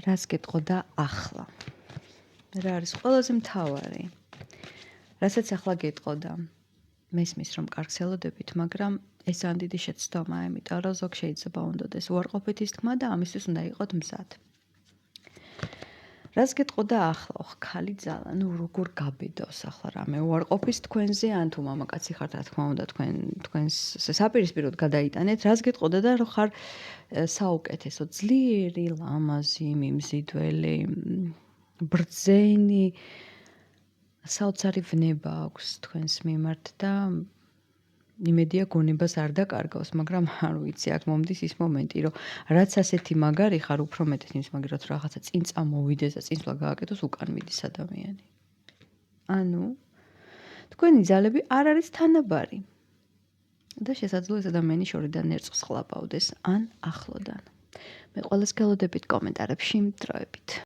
რას გეტყოდა ახლა? რა არის ყველაზე მთავარი? რასაც ახლა გეტყოდა? მესმის რომ კარგს ელოდებით, მაგრამ ეს ძალიან დიდი შეცდომაა, იმიტომ რომ ზოგ შეიძლება უნდოდეს უარყოფითის თქმა და ამისთვის უნდა იყოთ მზად. რას გეტყოდა ახლა? ხალი ძალა, როგორ გაბედავს ახლა რამე უარყოფის თქვენზე, ან თუ მამაკაცი ხართ, რა თქმა უნდა, თქვენს საპირისპიროდ გადაიტანეთ, რას გეტყოდა და რომ ხარ საუკეთესო, ძლიერი, ლამაზი, მიმზიდველი, ბრძენი, საოცარი ვნება აქვს თქვენს მიმართ და იმედია გონებას არ დაკარგავს, მაგრამ არ ვიცი, აქ მომდის ის მომენტი, რომ რაც ასეთი მაგარი ხარ, უფრო მეტის იმის მაგარი, რომ რაღაცა წინ წამოვიდეს და წინსვლა გააკეთოს, უკან მიდის ადამიანი. ანუ თქვენი ძალები არ არის თანაბარი. და შესაძლოა ეს ადამიანი შორიდან ნერწყვს ხლაპავდეს ან ახლოდან. მე ყველას გელოდებით კომენტარებში დროებით.